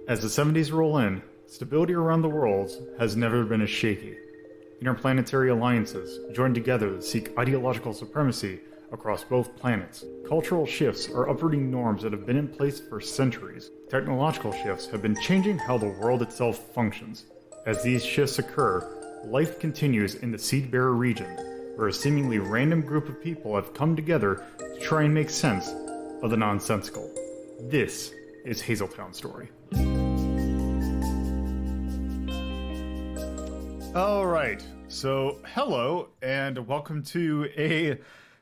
As the 70s roll in, stability around the world has never been as shaky. Interplanetary alliances join together to seek ideological supremacy across both planets. Cultural shifts are uprooting norms that have been in place for centuries. Technological shifts have been changing how the world itself functions. As these shifts occur, life continues in the Seed-Bearer region, where a seemingly random group of people have come together to try and make sense of the nonsensical. This is Hazeltown Story. All right, so hello and welcome to a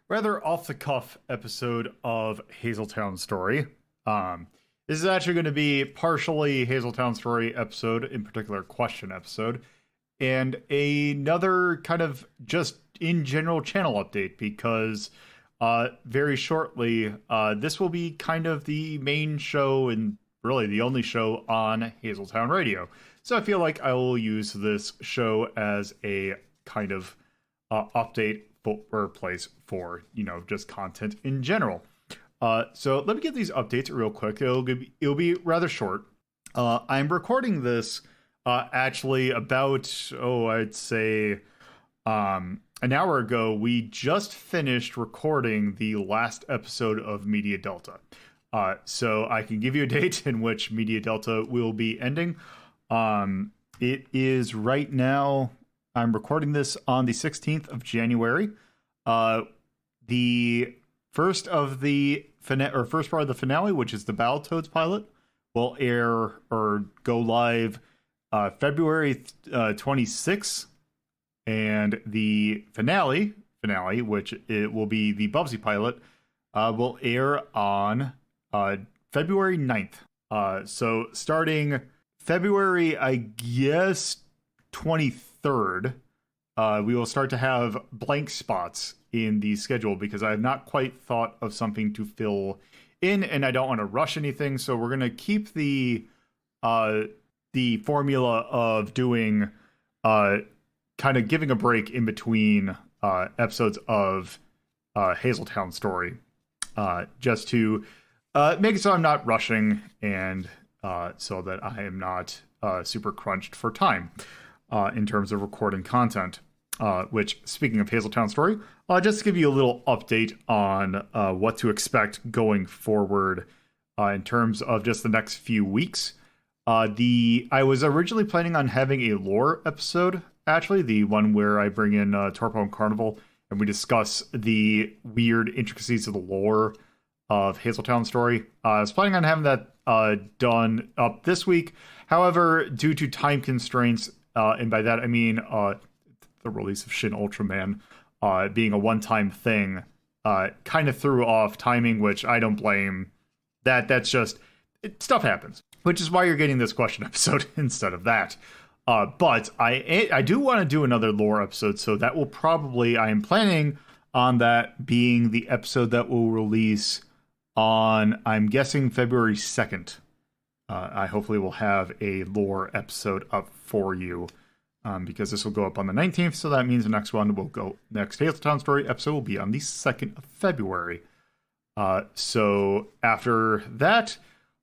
rather off-the-cuff episode of Hazeltown Story. This is actually going to be partially Hazeltown Story episode, in particular question episode, and another kind of just in general channel update because very shortly this will be kind of the main show and really the only show on Hazeltown Radio. So I feel like I will use this show as a kind of update or place for, just content in general. So let me get these updates real quick. It'll be rather short. I'm recording this actually about, I'd say an hour ago. We just finished recording the last episode of Media Delta. So I can give you a date in which Media Delta will be ending. It is right now, I'm recording this on the 16th of January. The first of the first part of the finale, which is the Battletoads pilot, will air or go live February 26th, and the finale, which it will be the Bubsy pilot, will air on February 9th. So starting February, I guess, 23rd, we will start to have blank spots in the schedule because I have not quite thought of something to fill in, and I don't want to rush anything. So we're going to keep the formula of doing kind of giving a break in between episodes of Hazeltown Story, just to make it so I'm not rushing and so that I am not super crunched for time in terms of recording content. Which, speaking of Hazeltown Story, just to give you a little update on what to expect going forward in terms of just the next few weeks. I was originally planning on having a lore episode, actually, the one where I bring in Torpo and Carnival, and we discuss the weird intricacies of the lore of Hazeltown Story. I was planning on having that done up this week. However, due to time constraints, and by that I mean the release of Shin Ultraman being a one-time thing, kind of threw off timing, which I don't blame. That's just stuff happens, which is why you're getting this question episode instead of that. But I do want to do another lore episode, so that will probably, I am planning on that being the episode that will release on, I'm guessing, February 2nd. I hopefully will have a lore episode up for you, because this will go up on the 19th, so that means the next Hazeltown Story episode will be on the 2nd of February. So after that,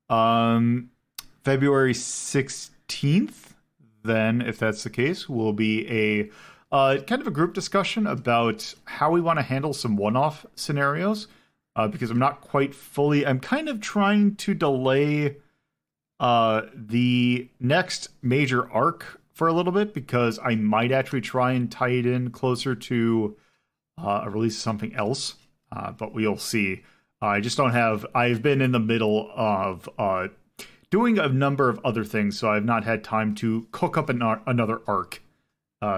February 16th, then, if that's the case, will be a kind of a group discussion about how we want to handle some one-off scenarios. Because I'm not quite fully... I'm kind of trying to delay the next major arc for a little bit, because I might actually try and tie it in closer to a release of something else. But we'll see. I just don't have... I've been in the middle of doing a number of other things, so I've not had time to cook up another arc.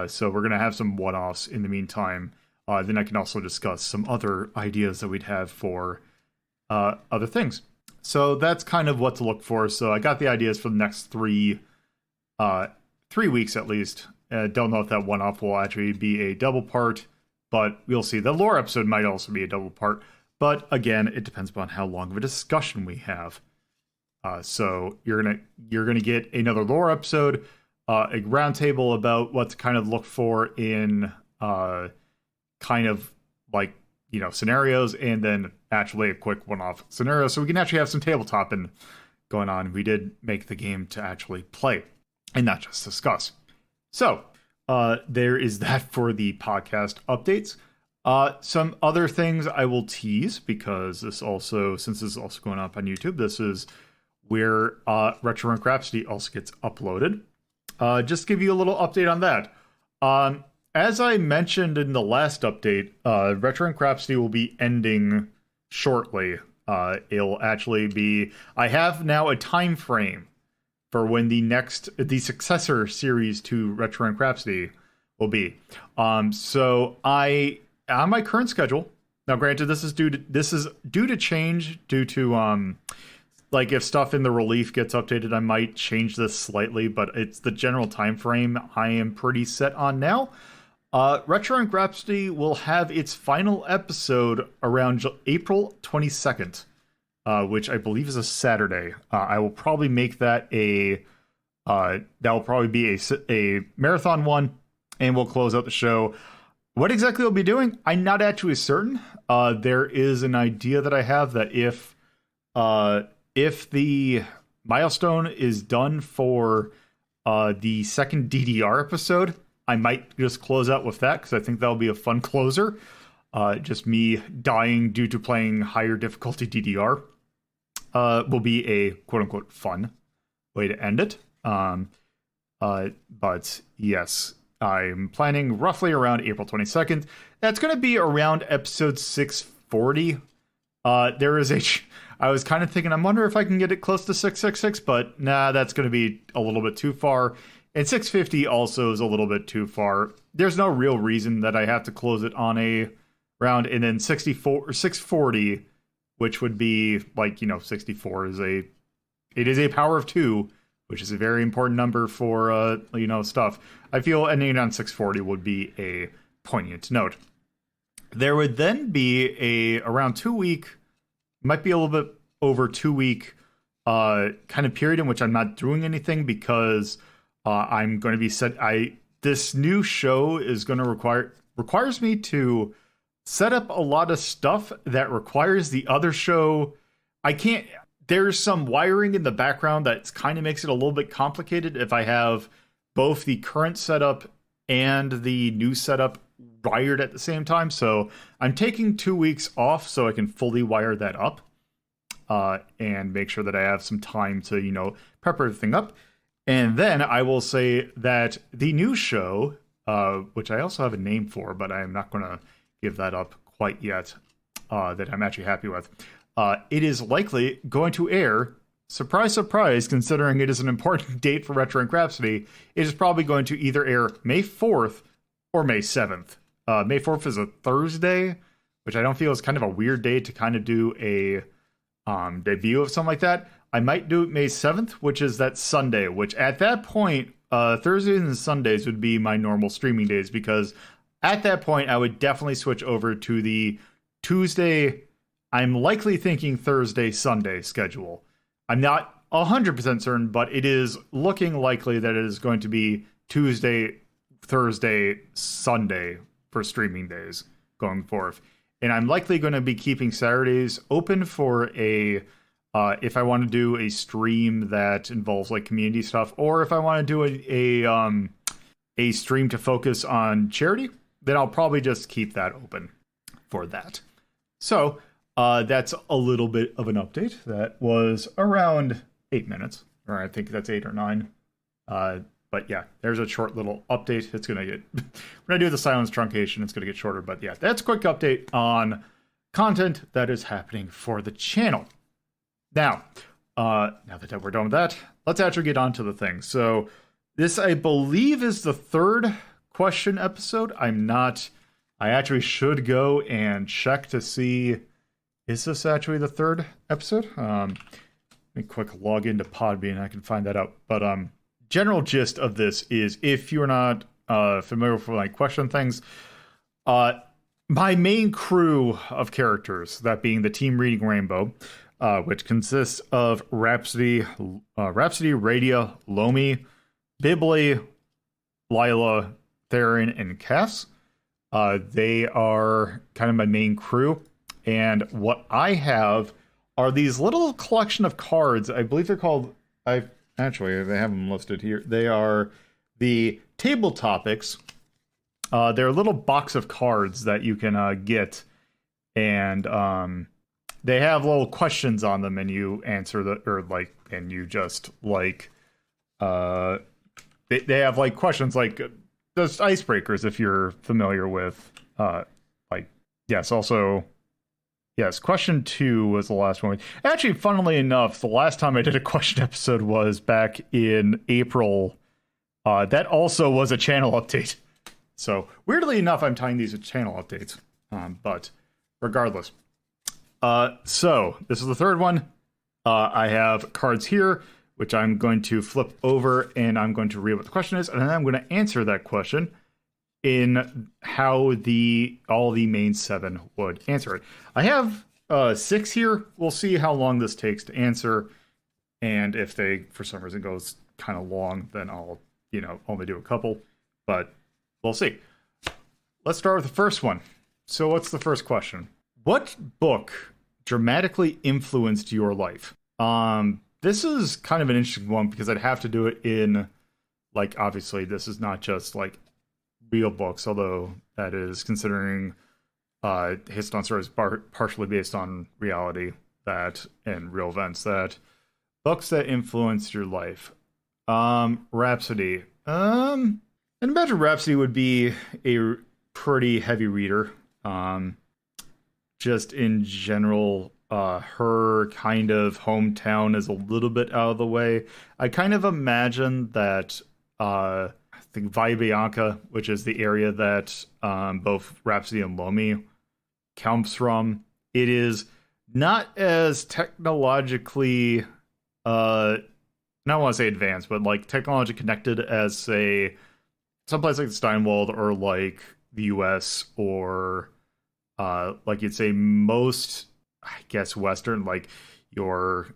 So we're going to have some one-offs in the meantime. Then I can also discuss some other ideas that we'd have for other things. So that's kind of what to look for. So I got the ideas for the next 3 weeks at least. Don't know if that one-off will actually be a double part, but we'll see. The lore episode might also be a double part. But again, it depends upon how long of a discussion we have. So you're gonna get another lore episode, a roundtable about what to kind of look for in kind of like, scenarios, and then actually a quick one-off scenario, so we can actually have some tabletop and going on. We did make the game to actually play and not just discuss. So there is that for the podcast updates. Some other things I will tease, because since this is also going up on YouTube, this is where Retro Rank Rhapsody also gets uploaded. Just give you a little update on that. As I mentioned in the last update, Retro Rank Rhapsody will be ending shortly. It'll actually be... I have now a time frame for when the successor series to Retro Rank Rhapsody will be. So on my current schedule, now granted, this is due to change due to like if stuff in the relief gets updated, I might change this slightly, but it's the general time frame I am pretty set on now. Retro Rank Rhapsody will have its final episode around April 22nd, which I believe is a Saturday. I will probably make that that will probably be a marathon one, and we'll close out the show. What exactly we'll be doing, I'm not actually certain. There is an idea that I have that if the milestone is done for the second DDR episode, I might just close out with that, because I think that'll be a fun closer. Just me dying due to playing higher difficulty DDR will be a quote-unquote fun way to end it. But yes, I'm planning roughly around April 22nd. That's going to be around episode 640. I was kind of thinking, I wonder if I can get it close to 666, but nah, that's going to be a little bit too far. And 650 also is a little bit too far. There's no real reason that I have to close it on a round. And then 64 or 640, which would be like, 64 is a power of 2, which is a very important number for, stuff. I feel ending on 640 would be a poignant note. There would then be around 2 week, might be a little bit over 2 week kind of period in which I'm not doing anything, because I'm going to be this new show is going to requires me to set up a lot of stuff that requires the other show. There's some wiring in the background that kind of makes it a little bit complicated if I have both the current setup and the new setup wired at the same time. So I'm taking 2 weeks off so I can fully wire that up and make sure that I have some time to, prep everything up. And then I will say that the new show, which I also have a name for, but I'm not going to give that up quite yet, that I'm actually happy with. It is likely going to air, surprise, surprise, considering it is an important date for Retro Rank Rhapsody. It is probably going to either air May 4th or May 7th. May 4th is a Thursday, which I don't feel is kind of a weird day to kind of do a debut of something like that. I might do it May 7th, which is that Sunday, which at that point, Thursdays and Sundays would be my normal streaming days, because at that point, I would definitely switch over to the Tuesday, I'm likely thinking Thursday, Sunday schedule. I'm not 100% certain, but it is looking likely that it is going to be Tuesday, Thursday, Sunday for streaming days going forth. And I'm likely going to be keeping Saturdays open for if I want to do a stream that involves like community stuff, or if I want to do a stream to focus on charity, then I'll probably just keep that open for that. So that's a little bit of an update. That was around 8 minutes, or I think that's 8 or 9. But yeah, there's a short little update. It's going to get, when I do the silence truncation, it's going to get shorter. But yeah, that's a quick update on content that is happening for the channel. Now that we're done with that, let's actually get on to the thing. So this, I believe, is the third question episode. I actually should go and check to see, is this actually the third episode? Let me quick log into Podbean. I can find that out. But general gist of this is, if you're not familiar with like question things, my main crew of characters, that being the Team Reading Rainbow, which consists of Rhapsody, Radia, Lomi, Bibli, Lila, Theron, and Cass. They are kind of my main crew. And what I have are these little collection of cards. I believe they're called. I actually they have them listed here. They are the table topics. They're a little box of cards that you can get, and they have little questions on them, and you answer and you just they have like questions like just icebreakers if you're familiar with yes. Also, yes, question 2 was the last one. Actually, funnily enough, the last time I did a question episode was back in April. That also was a channel update. So, weirdly enough, I'm tying these with channel updates. But regardless. So, this is the third one. I have cards here, which I'm going to flip over, and I'm going to read what the question is, and then I'm going to answer that question in how all the main 7 would answer it. I have 6 here. We'll see how long this takes to answer, and if they, for some reason, goes kind of long, then I'll, only do a couple, but we'll see. Let's start with the first one. So what's the first question? What book dramatically influenced your life? This is kind of an interesting one because I'd have to do it in, obviously this is not just, real books, although that is considering Hazel Town Story is partially based on reality and real events. That books that influenced your life. Rhapsody. I imagine Rhapsody would be a pretty heavy reader. Just in general, her kind of hometown is a little bit out of the way. I kind of imagine that I think Valle Bianca, which is the area that both Rhapsody and Lomi comes from, it is not as technologically, I don't want to say advanced, but technology connected as someplace like Steinwald or the US or you'd say most, I guess, Western, your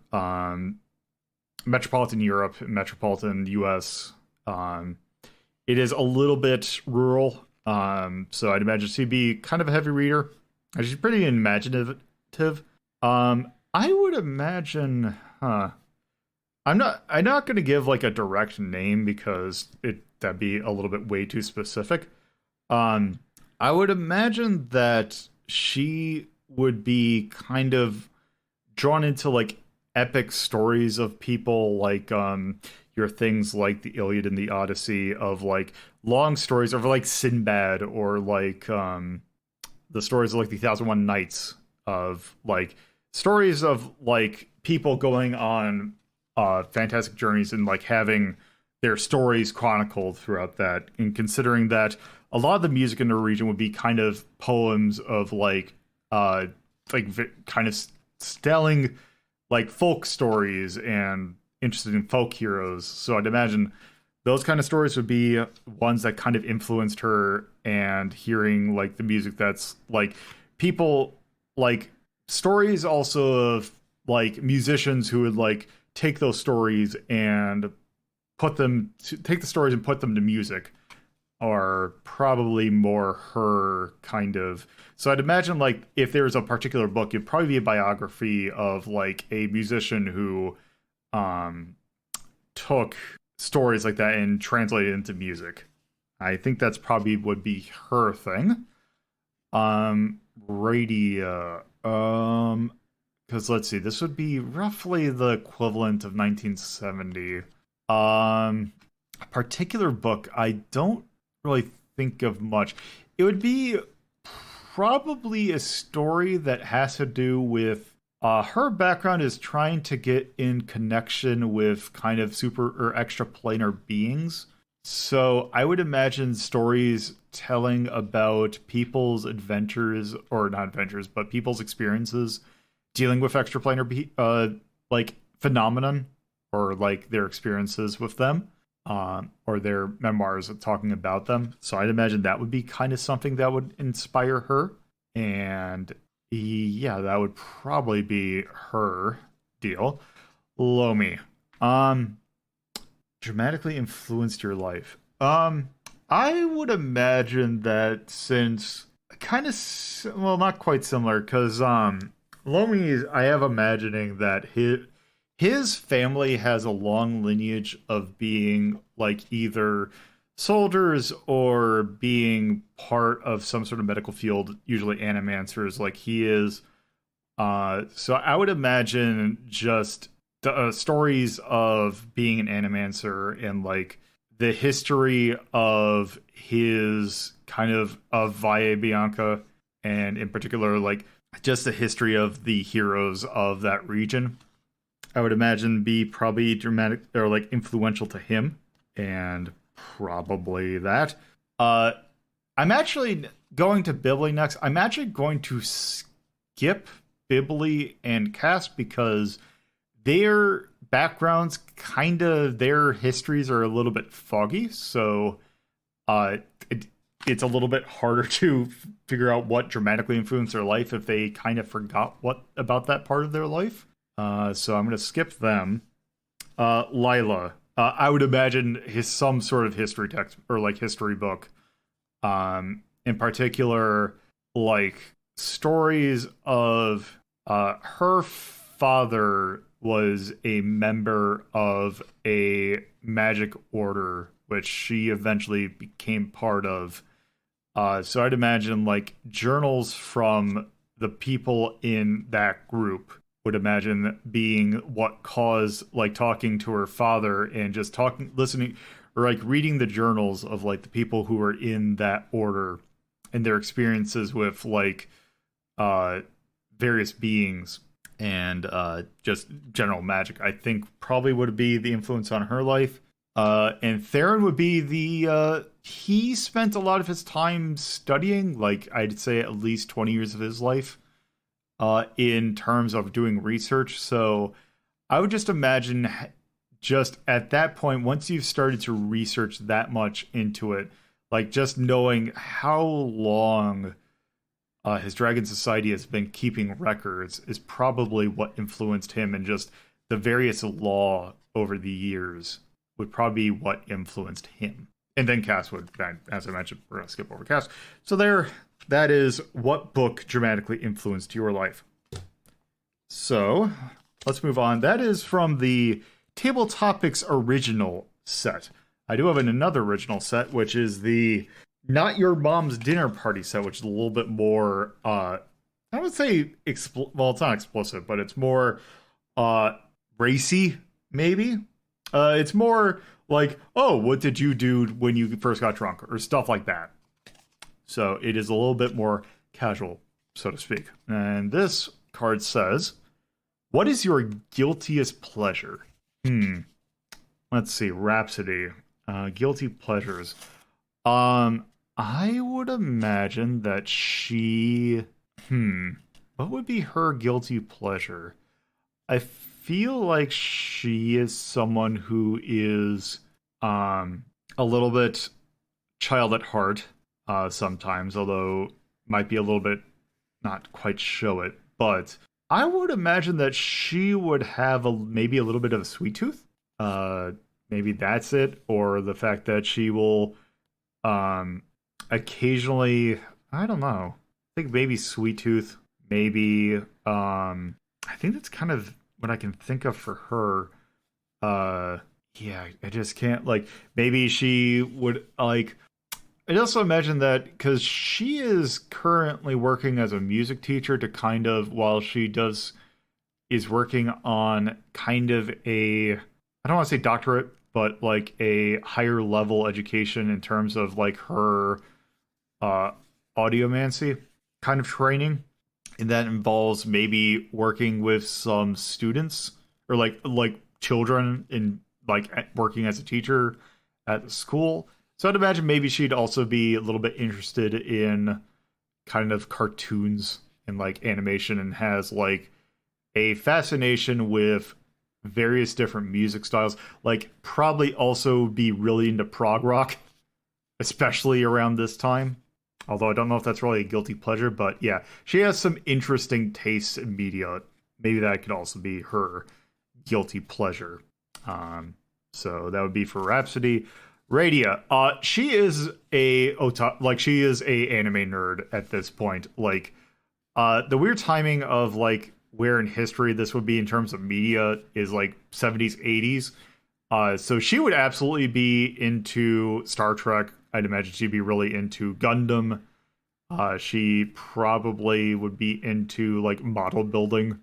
metropolitan Europe, metropolitan US. It is a little bit rural, so I'd imagine she'd be kind of a heavy reader. She's pretty imaginative. I would imagine, I'm not going to give a direct name because that'd be a little bit way too specific. I would imagine that she would be kind of drawn into epic stories of people your things like the Iliad and the Odyssey, of long stories of Sinbad, or the stories of the 1001 Nights, of stories of people going on fantastic journeys and having their stories chronicled throughout that. And considering that a lot of the music in the region would be kind of poems of kind of telling folk stories and interested in folk heroes. So I'd imagine those kind of stories would be ones that kind of influenced her, and hearing the music that's people stories also of musicians who would take those stories and put them to music are probably more her kind of. So I'd imagine if there was a particular book, it'd probably be a biography of a musician who took stories like that and translated it into music. I think that's probably would be her thing. Radio. Because let's see, this would be roughly the equivalent of 1970. A particular book, I don't really think of much. It would be probably a story that has to do with her background is trying to get in connection with kind of super or extraplanar beings. So I would imagine stories telling about people's adventures, or not adventures, but people's experiences dealing with extraplanar phenomenon, or their experiences with them, or their memoirs talking about them. So I'd imagine that would be kind of something that would inspire her. And yeah, that would probably be her deal. Lomi. Dramatically influenced your life. I would imagine that since kind of, well, not quite similar, because Lomi, I have imagining that his family has a long lineage of being like either soldiers or being part of some sort of medical field, usually animancers. Like he is. So I would imagine just the stories of being an animancer and like the history of his kind of Valle Bianca, and in particular like just the history of the heroes of that region. I would imagine be probably dramatic or like influential to him, and probably that. Uh, I'm actually going to Bibli next. I'm actually going to skip Bibli and Cass because their backgrounds, kind of their histories are a little bit foggy. So uh, it's a little bit harder to figure out what dramatically influenced their life if they kind of forgot what about that part of their life. So I'm going to skip them. Lila, I would imagine some sort of history text or like history book. In particular, like stories of her father was a member of a magic order, which she eventually became part of. So I'd imagine like journals from the people in that group would imagine being what caused like talking to her father and just talking, listening, or like reading the journals of like the people who were in that order and their experiences with like various beings and just general magic. I think probably would be the influence on her life. And Theron would be the he spent a lot of his time studying, like I'd say at least 20 years of his life in terms of doing research. So I would just imagine just at that point, once you've started to research that much into it, like just knowing how long his Dragon Society has been keeping records is probably what influenced him, and just the various law over the years would probably be what influenced him. And then Cass would, as I mentioned, we're going to skip over Cass. So that is what book dramatically influenced your life. So let's move on. That is from the Table Topics original set. I do have another original set, which is the Not Your Mom's Dinner Party set, which is a little bit more, I would say, well, it's not explicit, but it's more racy, maybe. It's more like, oh, what did you do when you first got drunk, or stuff like that. So it is a little bit more casual, so to speak. And this card says, what is your guiltiest pleasure? Let's see, Rhapsody. Guilty pleasures. I would imagine that she... what would be her guilty pleasure? I feel like she is someone who is a little bit child at heart sometimes, although might be a little bit not quite show it. But I would imagine that she would have maybe a little bit of a sweet tooth. Maybe that's it, or the fact that she will occasionally, I don't know. I think maybe sweet tooth, maybe I think that's kind of what I can think of for her. Yeah, I just can't, like, maybe she would, like, I also imagine that because she is currently working as a music teacher to kind of, while she is working on kind of I don't want to say doctorate, but like a higher level education in terms of like her audiomancy kind of training. And that involves maybe working with some students or like children in like working as a teacher at the school. So I'd imagine maybe she'd also be a little bit interested in kind of cartoons and like animation, and has like a fascination with various different music styles. Like probably also be really into prog rock, especially around this time. Although I don't know if that's really a guilty pleasure, but yeah, she has some interesting tastes in media. Maybe that could also be her guilty pleasure. So that would be for Rhapsody. Radia, she is she is a anime nerd at this point. Like, The weird timing of like where in history this would be in terms of media is like 70s, 80s. So she would absolutely be into Star Trek. I'd imagine she'd be really into Gundam. She probably would be into like model building.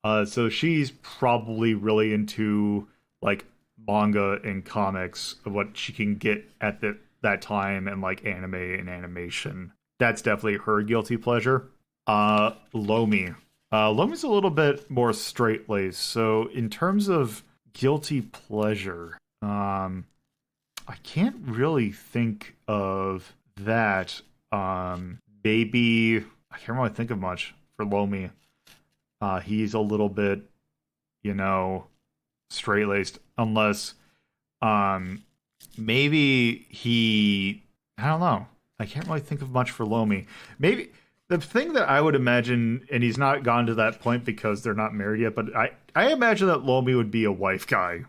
So she's probably really into like manga and comics of what she can get at that time, and like anime and animation. That's definitely her guilty pleasure. Lomi. Lomi's a little bit more straight-laced. So in terms of guilty pleasure, I can't really think of that. Maybe I can't really think of much for Lomi. He's a little bit, straight-laced, unless maybe I don't know. I can't really think of much for Lomi. Maybe the thing that I would imagine, and he's not gone to that point because they're not married yet, but I imagine that Lomi would be a wife guy.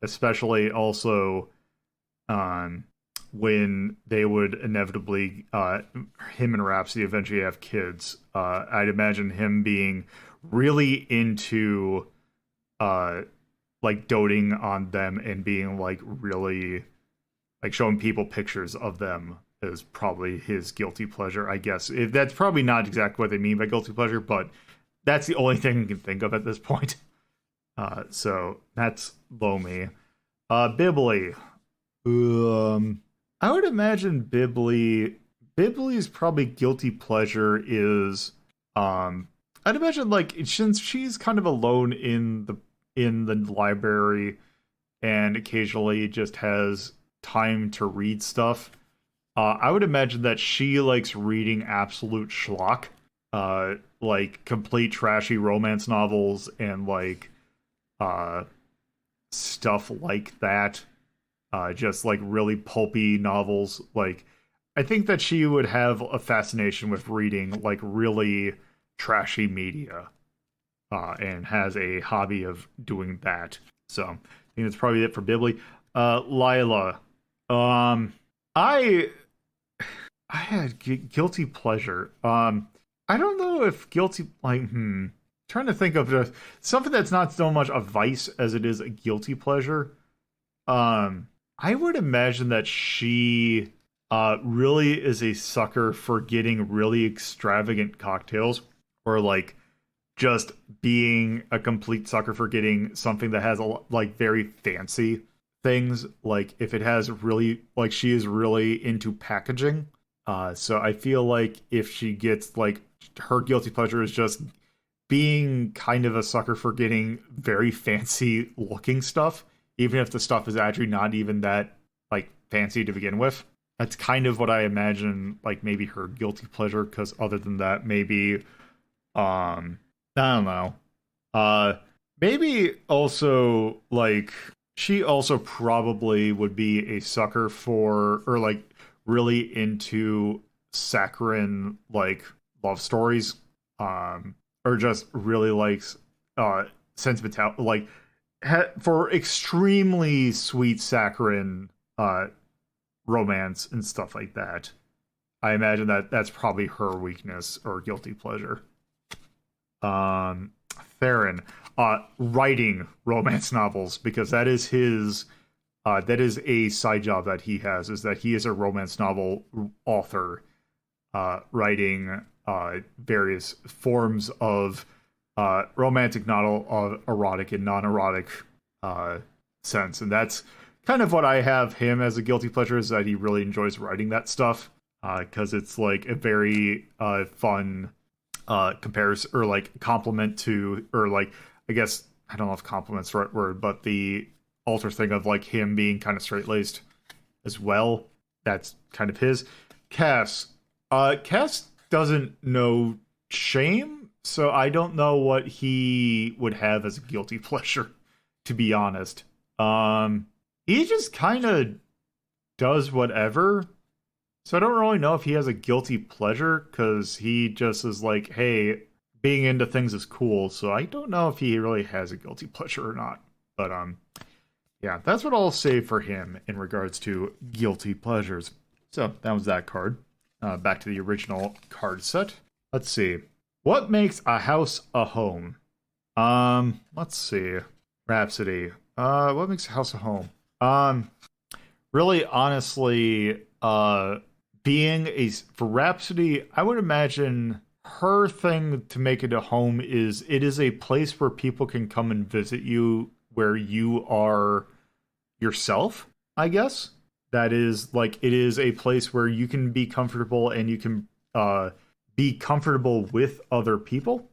Especially also when they would inevitably, him and Rhapsody eventually have kids. I'd imagine him being really into like doting on them and being like really like showing people pictures of them is probably his guilty pleasure, I guess. That's probably not exactly what they mean by guilty pleasure, but that's the only thing I can think of at this point. So that's Lomi. Bibli. I would imagine Bibli's probably guilty pleasure is I'd imagine like since she's kind of alone in the library and occasionally just has time to read stuff. I would imagine that she likes reading absolute schlock, like complete trashy romance novels and like stuff like that. Just like really pulpy novels. Like, I think that she would have a fascination with reading like really trashy media, and has a hobby of doing that. So I think that's probably it for Bibli. Lila. I had guilty pleasure. I don't know if guilty trying to think of just something that's not so much a vice as it is a guilty pleasure. I would imagine that she really is a sucker for getting really extravagant cocktails, or like just being a complete sucker for getting something that has like very fancy things. Like if it has really like she is really into packaging. So I feel like if she gets like her guilty pleasure is just being kind of a sucker for getting very fancy looking stuff, even if the stuff is actually not even that like fancy to begin with. That's kind of what I imagine like maybe her guilty pleasure, because other than that, maybe I don't know. Maybe also like she also probably would be a sucker for, or like really into saccharine like love stories, or just really likes sentimental like for extremely sweet saccharine romance and stuff like that. I imagine that that's probably her weakness or guilty pleasure. Theron, writing romance novels, because that is his that is a side job that he has, is that he is a romance novel author, writing various forms of romantic novel of erotic and non-erotic sense. And that's kind of what I have him as a guilty pleasure, is that he really enjoys writing that stuff, because it's like a very fun comparison, or like compliment to, or like, I guess, I don't know if compliment's the right word, but the alter thing of like him being kind of straight-laced as well. That's kind of his. Cass. Cass doesn't know shame, so I don't know what he would have as a guilty pleasure, to be honest. He just kind of does whatever. So I don't really know if he has a guilty pleasure, because he just is like, hey, being into things is cool. So I don't know if he really has a guilty pleasure or not. But yeah, that's what I'll say for him in regards to guilty pleasures. So that was that card. Back to the original card set. Let's see. What makes a house a home? Let's see. Rhapsody. What makes a house a home? Really, honestly, being a for Rhapsody, I would imagine her thing to make it a home is it is a place where people can come and visit you where you are yourself, I guess. That is like it is a place where you can be comfortable and you can be comfortable with other people.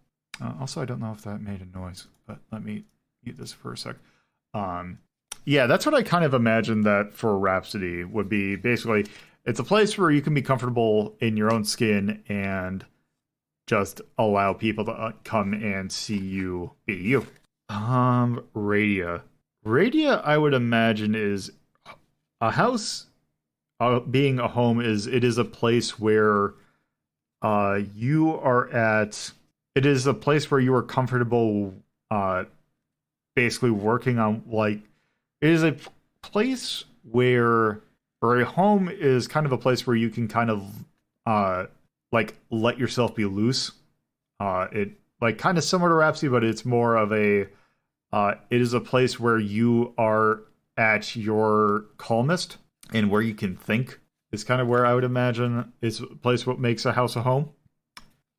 Also, I don't know if that made a noise, but let me mute this for a sec. Yeah, that's what I kind of imagined that for Rhapsody would be. Basically, it's a place where you can be comfortable in your own skin and just allow people to come and see you be you. Radia. Radia, I would imagine, is a house. Being a home it is a place where you are at. It is a place where you are comfortable. Basically working on like it is a place where or a home is kind of a place where you can kind of like let yourself be loose. It like kind of similar to Rhapsody, but it's more of a it is a place where you are at your calmest and where you can think is kind of where I would imagine is a place what makes a house a home.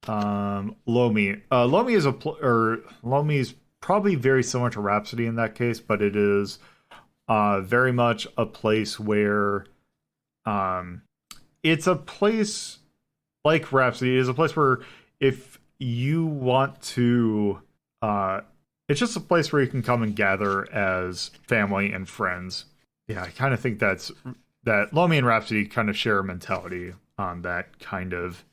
Lomi is probably very similar to Rhapsody in that case, but it is very much a place where it's a place like Rhapsody. It is a place where if you want to it's just a place where you can come and gather as family and friends. Yeah, I kind of think that Lomi and Rhapsody kind of share a mentality on that kind of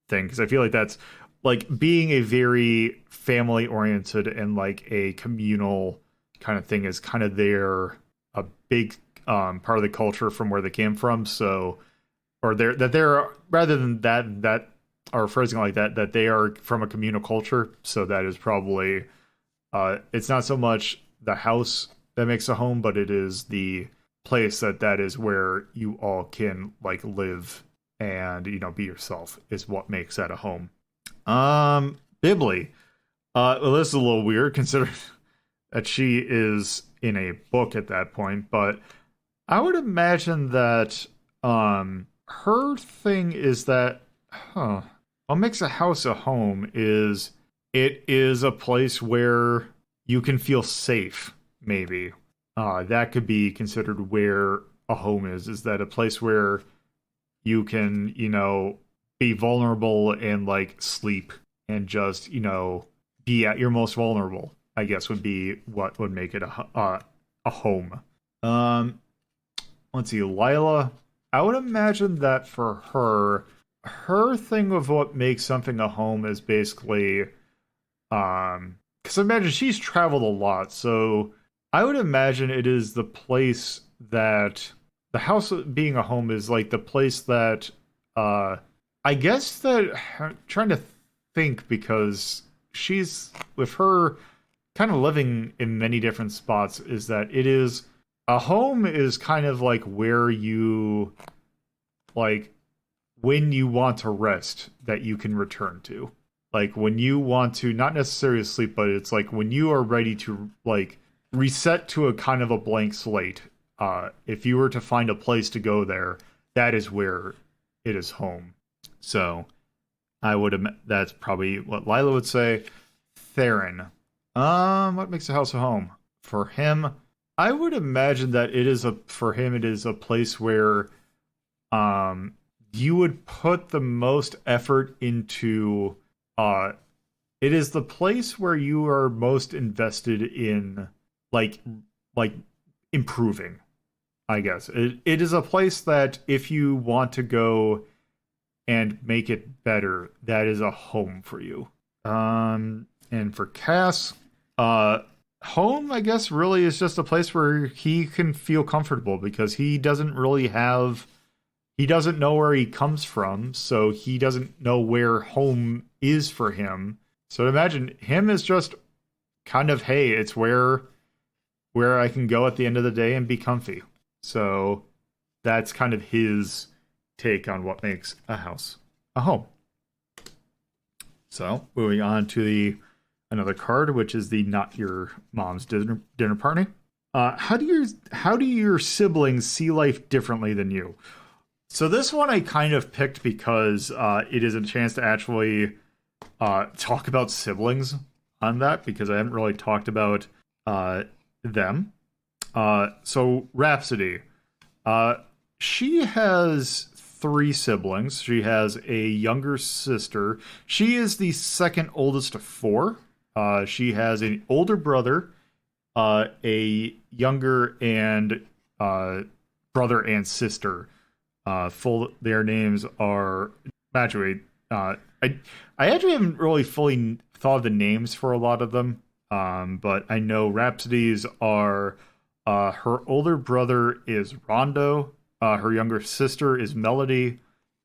thing, because I feel like that's like being a very family oriented and like a communal kind of thing is kind of a big part of the culture from where they came from. So, or they're rather than that or phrasing like that they are from a communal culture. So that is probably it's not so much the house that makes a home, but it is the place that is where you all can like live and be yourself is what makes that a home. Bibli. Well, this is a little weird considering that she is in a book at that point, but I would imagine that her thing is that what makes a house a home is it is a place where you can feel safe, maybe. That could be considered where a home is that a place where you can, be vulnerable and like sleep and just, be at your most vulnerable, I guess would be what would make it a home. Let's see, Lila. I would imagine that for her thing of what makes something a home is basically, because I imagine she's traveled a lot, so I would imagine it is the place that the house being a home is like the place that, I guess that I'm trying to think because she's with her kind of living in many different spots is that it is a home is kind of like where you like when you want to rest that you can return to, like when you want to not necessarily sleep, but it's like when you are ready to like reset to a kind of a blank slate. If you were to find a place to go there, that is where it is home. So that's probably what Lila would say. Theron. What makes a house a home? For him, I would imagine that it is for him it is a place where you would put the most effort into it is the place where you are most invested in like improving, I guess. It is a place that if you want to go and make it better, that is a home for you. And for Cass, home, I guess, really is just a place where he can feel comfortable because he doesn't know where he comes from, so he doesn't know where home is for him. So imagine him as just kind of, hey, it's where I can go at the end of the day and be comfy. So that's kind of his take on what makes a house a home. So moving on to another card, which is the not your mom's dinner party. How do your siblings see life differently than you? So this one I kind of picked because it is a chance to actually talk about siblings on that, because I haven't really talked about them. So Rhapsody, she has three siblings. She has a younger sister. She is the second oldest of four. She has an older brother, a younger and brother and sister. Their names are actually. I actually haven't really fully thought of the names for a lot of them. But I know Rhapsody's are her older brother is Rondo, her younger sister is Melody,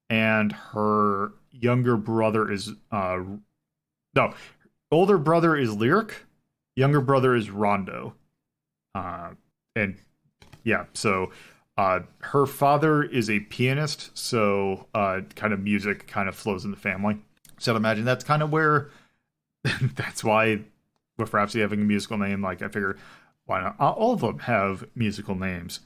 and her younger brother is no, older brother is Lyric, younger brother is Rondo. And yeah, so her father is a pianist, so kind of music kind of flows in the family. So I'd imagine that's kind of where that's why with Rhapsody having a musical name, like I figure why not all of them have musical names.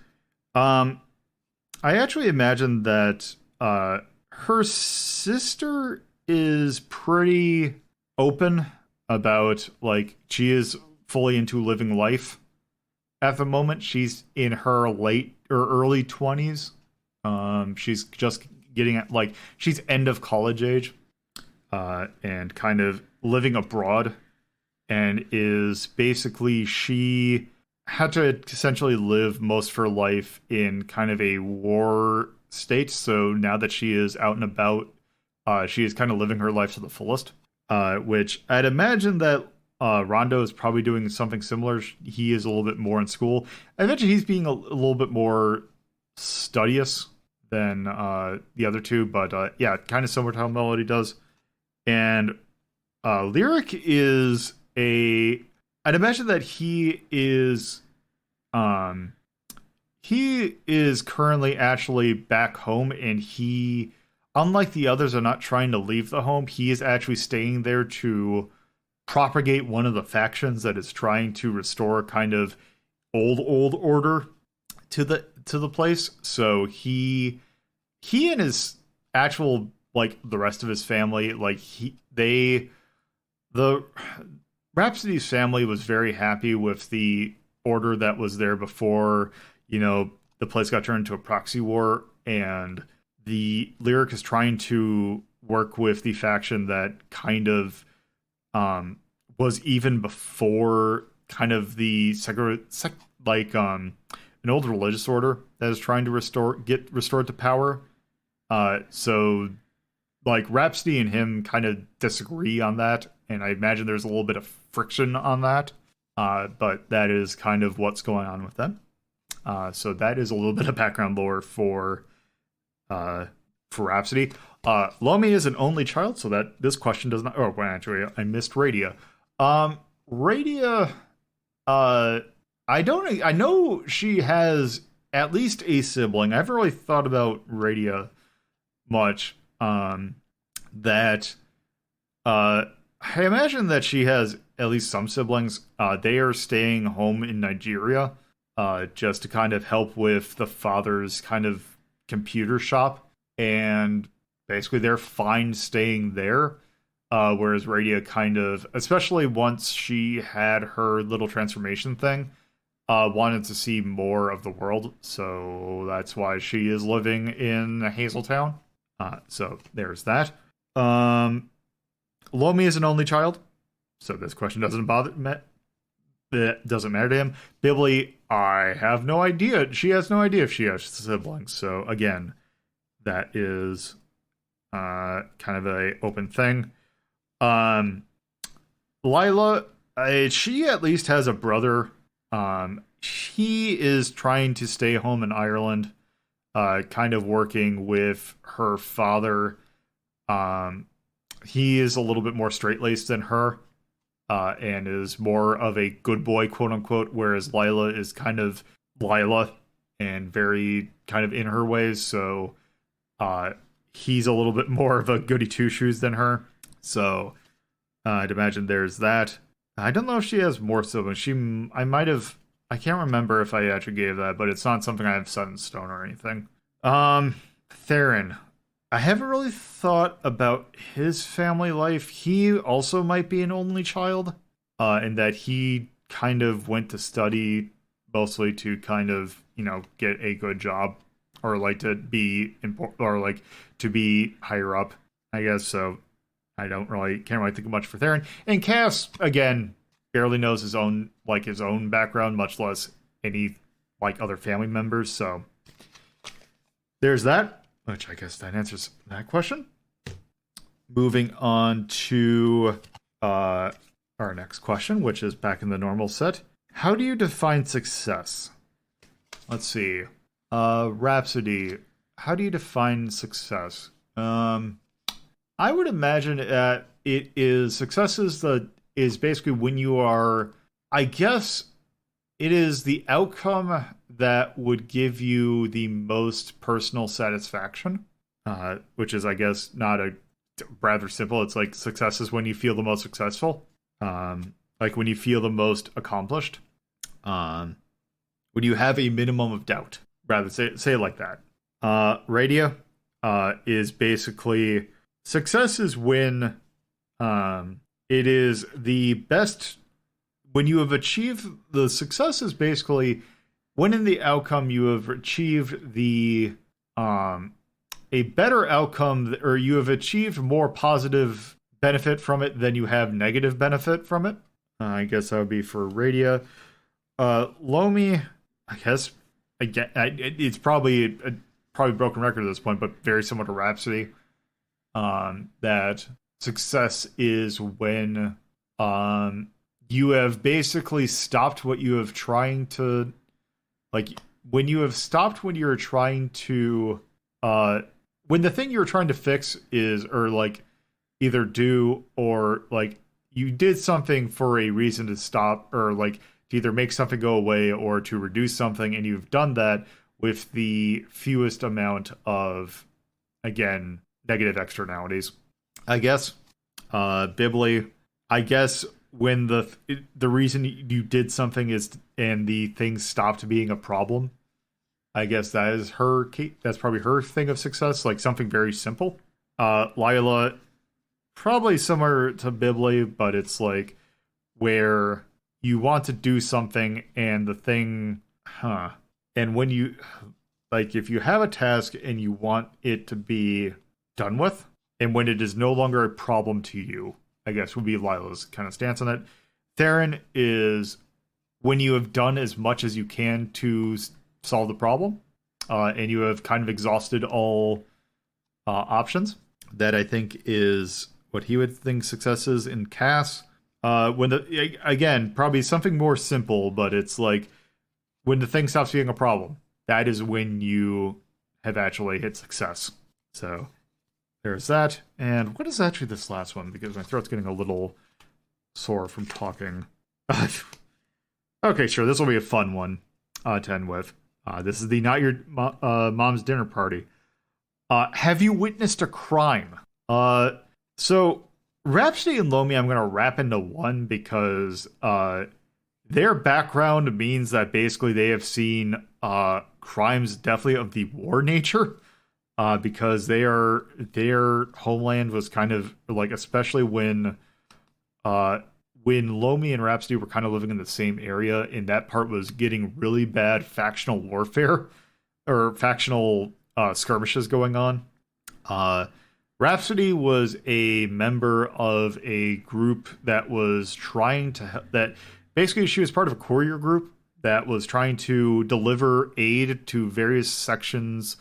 I actually imagine that her sister is pretty open about, like, she is fully into living life at the moment. She's in her late or early 20s. She's just getting at, like, she's end of college age, and kind of living abroad, and is basically, she had to essentially live most of her life in kind of a war state. So now that she is out and about, she is kind of living her life to the fullest, which I'd imagine that Rondo is probably doing something similar. He is a little bit more in school. I imagine he's being a little bit more studious than the other two, but yeah, kind of similar to how Melody does. And Lyric is I'd imagine that he is currently actually back home, and he, unlike the others, are not trying to leave the home. He is actually staying there to propagate one of the factions that is trying to restore kind of old order to the place. So he and his actual, like, the rest of his family, like, the Rhapsody's family was very happy with the order that was there before, the place got turned into a proxy war, and the Lyric is trying to work with the faction that kind of was even before kind of the an old religious order that is trying to get restored to power. So like Rhapsody and him kind of disagree on that, and I imagine there's a little bit of friction on that. But that is kind of what's going on with them. So that is a little bit of background lore for Rhapsody. Lomi is an only child, so that this question does not. Oh, well, actually, I missed Radia. Radia, I know she has at least a sibling. I haven't really thought about Radia much. I imagine that she has at least some siblings. They are staying home in Nigeria, just to kind of help with the father's kind of computer shop, and basically they're fine staying there. Whereas Radia kind of, especially once she had her little transformation thing, wanted to see more of the world, so that's why she is living in Hazeltown. So there's that. Lomi is an only child, so this question doesn't matter to him. Bibli, I have no idea. She has no idea if she has siblings. So again, that is kind of a open thing. Lila, she at least has a brother. He is trying to stay home in Ireland, kind of working with her father. He is a little bit more straight-laced than her, and is more of a good boy, quote-unquote, whereas Lila is kind of Lila and very kind of in her ways, so he's a little bit more of a goody-two-shoes than her. So I'd imagine there's that. I don't know if she has more siblings. I might have. I can't remember if I actually gave that, but it's not something I have set in stone or anything. Theron. I haven't really thought about his family life. He also might be an only child, in that he kind of went to study mostly to kind of, get a good job or like to be or like to be higher up, I guess. So I can't really think of much for Theron. And Cass, again, barely knows his own background, much less any like other family members. So there's that, which I guess that answers that question. Moving on to our next question, which is back in the normal set. How do you define success? Let's see. Rhapsody, how do you define success? I would imagine that success is basically when you are, I guess it is the outcome that would give you the most personal satisfaction, which is, I guess, not a rather simple. It's like success is when you feel the most successful, like when you feel the most accomplished, when you have a minimum of doubt. Rather say it like that. Radio is basically success is when it is the best when you have achieved the success is basically when in the outcome you have achieved the a better outcome, or you have achieved more positive benefit from it than you have negative benefit from it. I guess that would be for Radio. Lomi, I guess again, it's probably broken record at this point, but very similar to Rhapsody. That success is when you have basically stopped what you have trying to, like, when you have stopped when you're trying to when the thing you're trying to fix is, or like either do, or like you did something for a reason to stop, or like to either make something go away or to reduce something, and you've done that with the fewest amount of, again, negative externalities. I guess Bibli, I guess when the reason you did something is and the thing stopped being a problem, I guess that's probably her thing of success, like something very simple. Lila, probably similar to Bibli, but it's like where you want to do something and the thing, and when you, like, if you have a task and you want it to be done with, and when it is no longer a problem to you, I guess would be Lila's kind of stance on it. Theron is when you have done as much as you can to solve the problem, and you have kind of exhausted all options. That I think is what he would think success is. In Cass, again, probably something more simple, but it's like when the thing stops being a problem, that is when you have actually hit success. So there's that. And what is actually this last one? Because my throat's getting a little sore from talking. Okay, sure. This will be a fun one to end with. This is the Not Your Mom's Dinner Party. Have you witnessed a crime? So Rhapsody and Lomi I'm going to wrap into one because their background means that basically they have seen crimes definitely of the war nature. Because their homeland was kind of like, especially when Lomi and Rhapsody were kind of living in the same area, and that part was getting really bad factional warfare or factional skirmishes going on. Rhapsody was a member of a group that was trying to that basically she was part of a courier group that was trying to deliver aid to various sections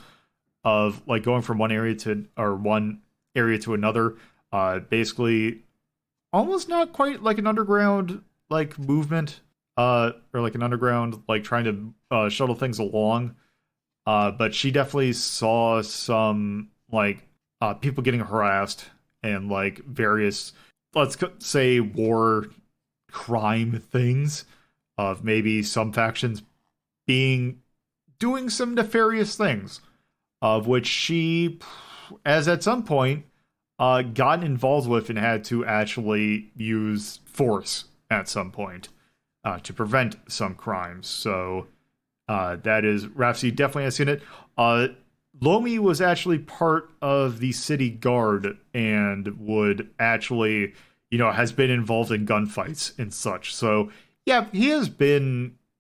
of, like, going from one area to another, basically almost not quite like an underground like movement, or like an underground like trying to shuttle things along, but she definitely saw some like people getting harassed and like various, let's say, war crime things of maybe some factions doing some nefarious things, of which she, as at some point, gotten involved with and had to actually use force at some point to prevent some crimes. So that is, Rhapsody definitely has seen it. Lomi was actually part of the city guard and would actually, has been involved in gunfights and such. So yeah, he has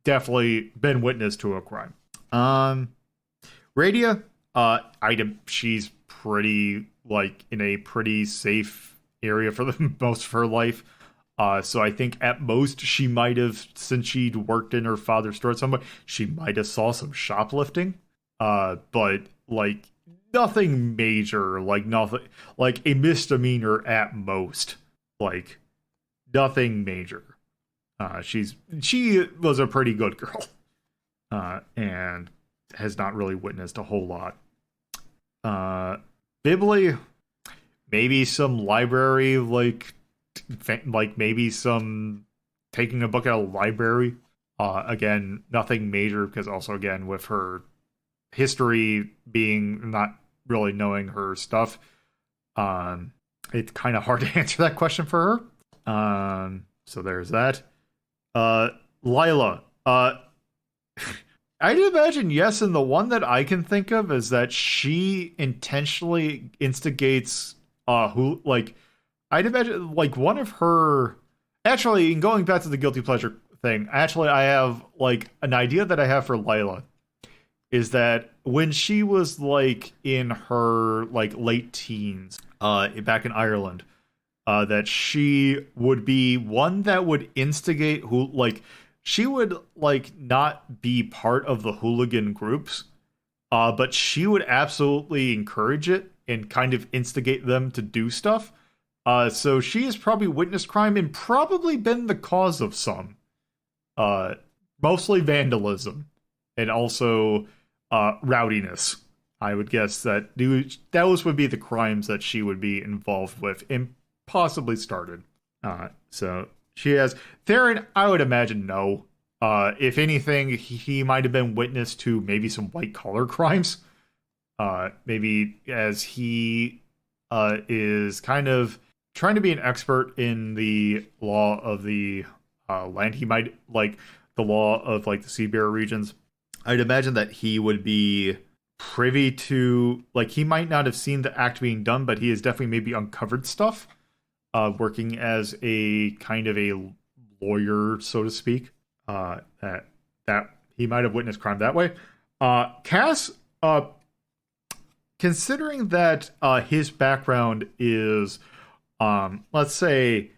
definitely been witness to a crime. Radia, she's pretty, in a pretty safe area for the most of her life. So I think at most she might have, since she'd worked in her father's store somewhere, she might have saw some shoplifting. But nothing major, nothing, a misdemeanor at most, nothing major. She was a pretty good girl, and has not really witnessed a whole lot. Bibli, maybe some library, maybe some taking a book out of a library. Again, nothing major, because also, again, with her history being not really knowing her stuff, it's kind of hard to answer that question for her. So there's that. Lila, I'd imagine yes, and the one that I can think of is that she intentionally instigates I'd imagine one of her, actually, in going back to the guilty pleasure thing, actually I have an idea that I have for Lila is that when she was in her late teens back in Ireland, that she would be one that would instigate she would not be part of the hooligan groups, but she would absolutely encourage it and kind of instigate them to do stuff. So she has probably witnessed crime and probably been the cause of some, mostly vandalism and also rowdiness. I would guess that those would be the crimes that she would be involved with and possibly started. So she has. Theron, I would imagine no. If anything, he might have been witness to maybe some white-collar crimes. Maybe as he is kind of trying to be an expert in the law of the land. He might, the law of, the Sea Bear regions. I'd imagine that he would be privy to, he might not have seen the act being done, but he has definitely maybe uncovered stuff. Working as a kind of a lawyer, so to speak, that he might have witnessed crime that way. Cass, considering that his background is, let's say,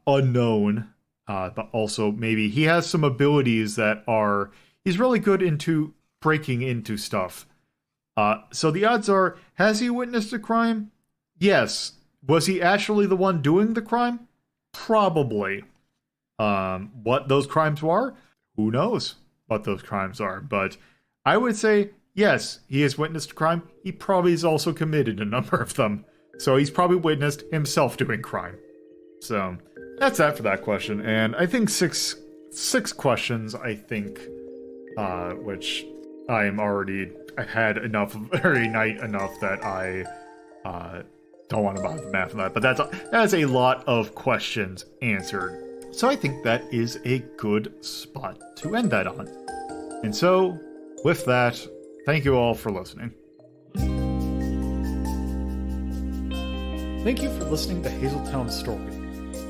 unknown, but also maybe he has some abilities that he's really good into breaking into stuff. So the odds are, has he witnessed a crime? Yes. Was he actually the one doing the crime? Probably. What those crimes were? Who knows what those crimes are. But I would say, yes, he has witnessed a crime. He probably has also committed a number of them. So he's probably witnessed himself doing crime. So that's that for that question. And I think six questions, which I've had enough, very night enough that I don't want to bother the math on that, but that's a lot of questions answered. So I think that is a good spot to end that on. And so, with that, thank you all for listening. Thank you for listening to Hazeltown Story.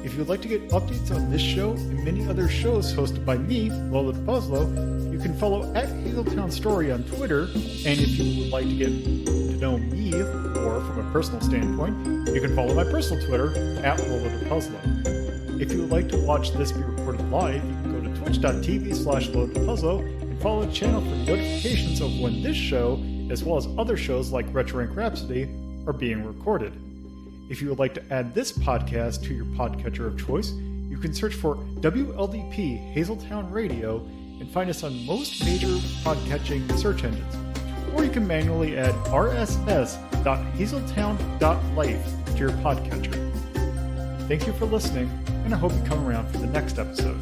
If you would like to get updates on this show and many other shows hosted by me, LoloDePuzlo, you can follow at Hazeltown Story on Twitter, and if you would like to get to know me, or from a personal standpoint, you can follow my personal Twitter, at LoloDePuzlo. If you would like to watch this be recorded live, you can go to twitch.tv/LoloDePuzlo and follow the channel for notifications of when this show, as well as other shows like Retro Rank Rhapsody, are being recorded. If you would like to add this podcast to your podcatcher of choice, you can search for WLDP Hazeltown Radio and find us on most major podcatching search engines. Or you can manually add rss.hazeltown.life to your podcatcher. Thank you for listening, and I hope you come around for the next episode.